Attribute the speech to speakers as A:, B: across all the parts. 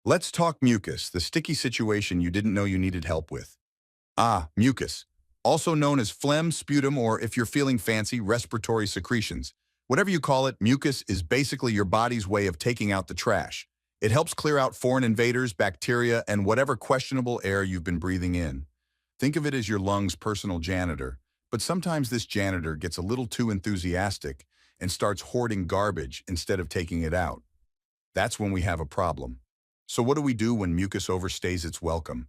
A: Let's talk mucus, the sticky situation you didn't know you needed help with. Mucus, also known as phlegm, sputum, or if you're feeling fancy, respiratory secretions. Whatever you call it, mucus is basically your body's way of taking out the trash. It helps clear out foreign invaders, bacteria, and whatever questionable air you've been breathing in. Think of it as your lungs' personal janitor, but sometimes this janitor gets a little too enthusiastic and starts hoarding garbage instead of taking it out. That's when we have a problem. So what do we do when mucus overstays its welcome?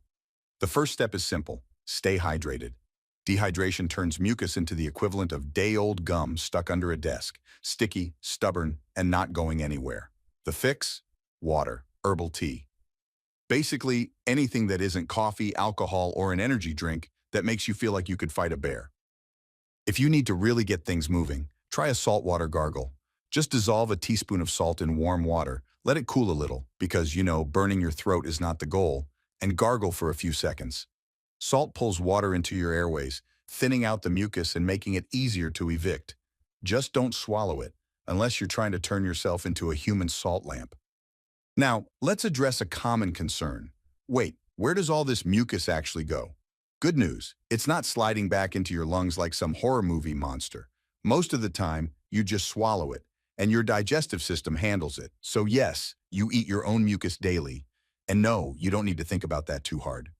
A: The first step is simple: stay hydrated. Dehydration turns mucus into the equivalent of day-old gum stuck under a desk, sticky, stubborn, and not going anywhere. The fix? Water, herbal tea. Basically, anything that isn't coffee, alcohol, or an energy drink that makes you feel like you could fight a bear. If you need to really get things moving, try a saltwater gargle. Just dissolve a teaspoon of salt in warm water, let it cool a little, because, burning your throat is not the goal, and gargle for a few seconds. Salt pulls water into your airways, thinning out the mucus and making it easier to evict. Just don't swallow it, unless you're trying to turn yourself into a human salt lamp. Now, let's address a common concern. Wait, where does all this mucus actually go? Good news, it's not sliding back into your lungs like some horror movie monster. Most of the time, you just swallow it, and your digestive system handles it. So yes, you eat your own mucus daily, and no, you don't need to think about that too hard.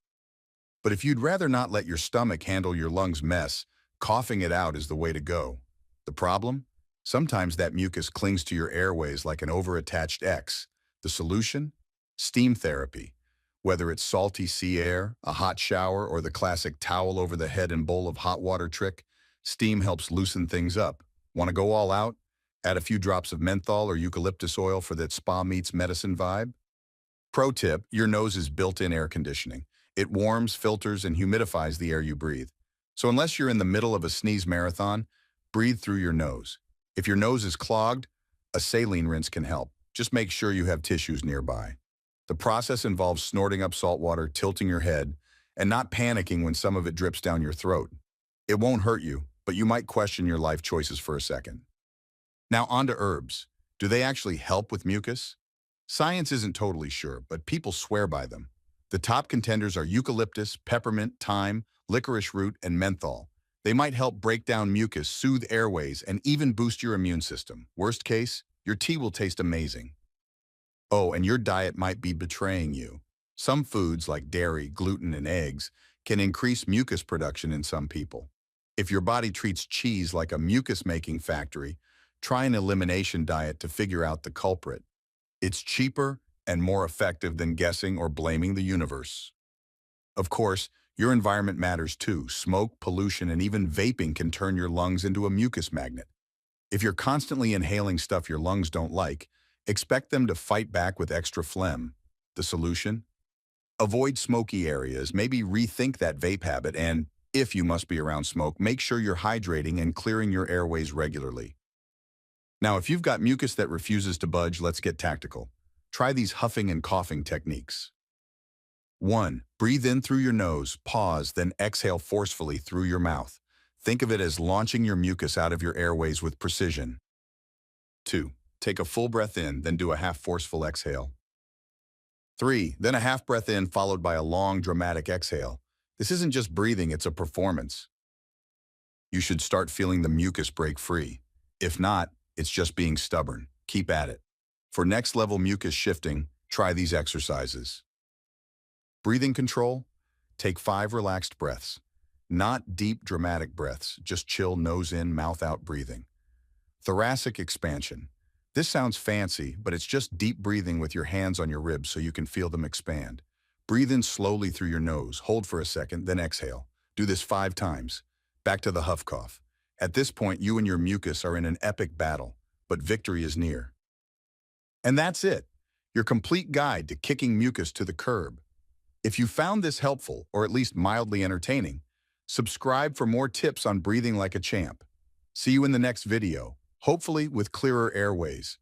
A: But if you'd rather not let your stomach handle your lungs' mess, coughing it out is the way to go. The problem? Sometimes that mucus clings to your airways like an over-attached X. The solution? Steam therapy. Whether it's salty sea air, a hot shower, or the classic towel over the head and bowl of hot water trick, steam helps loosen things up. Want to go all out? Add a few drops of menthol or eucalyptus oil for that spa meets medicine vibe. Pro tip, your nose is built-in air conditioning. It warms, filters, and humidifies the air you breathe. So unless you're in the middle of a sneeze marathon, breathe through your nose. If your nose is clogged, a saline rinse can help. Just make sure you have tissues nearby. The process involves snorting up salt water, tilting your head, and not panicking when some of it drips down your throat. It won't hurt you, but you might question your life choices for a second. Now on to herbs. Do they actually help with mucus? Science isn't totally sure, but people swear by them. The top contenders are eucalyptus, peppermint, thyme, licorice root, and menthol. They might help break down mucus, soothe airways, and even boost your immune system. Worst case, your tea will taste amazing. Oh, and your diet might be betraying you. Some foods like dairy, gluten, and eggs can increase mucus production in some people. If your body treats cheese like a mucus-making factory, try an elimination diet to figure out the culprit. It's cheaper and more effective than guessing or blaming the universe. Of course, your environment matters too. Smoke, pollution, and even vaping can turn your lungs into a mucus magnet. If you're constantly inhaling stuff your lungs don't like, expect them to fight back with extra phlegm. The solution? Avoid smoky areas, maybe rethink that vape habit, and, if you must be around smoke, make sure you're hydrating and clearing your airways regularly. Now, if you've got mucus that refuses to budge, let's get tactical. Try these huffing and coughing techniques. 1. Breathe in through your nose, pause, then exhale forcefully through your mouth. Think of it as launching your mucus out of your airways with precision. 2. Take a full breath in, then do a half forceful exhale. 3. Then a half breath in followed by a long, dramatic exhale. This isn't just breathing, it's a performance. You should start feeling the mucus break free. If not, it's just being stubborn. Keep at it. For next-level mucus shifting, try these exercises. Breathing control. Take 5 relaxed breaths. Not deep, dramatic breaths, just chill nose in, mouth out breathing. Thoracic expansion. This sounds fancy, but it's just deep breathing with your hands on your ribs so you can feel them expand. Breathe in slowly through your nose, hold for a second, then exhale. Do this 5 times. Back to the huff-cough. At this point, you and your mucus are in an epic battle, but victory is near. And that's it, your complete guide to kicking mucus to the curb. If you found this helpful, or at least mildly entertaining, subscribe for more tips on breathing like a champ. See you in the next video, hopefully with clearer airways.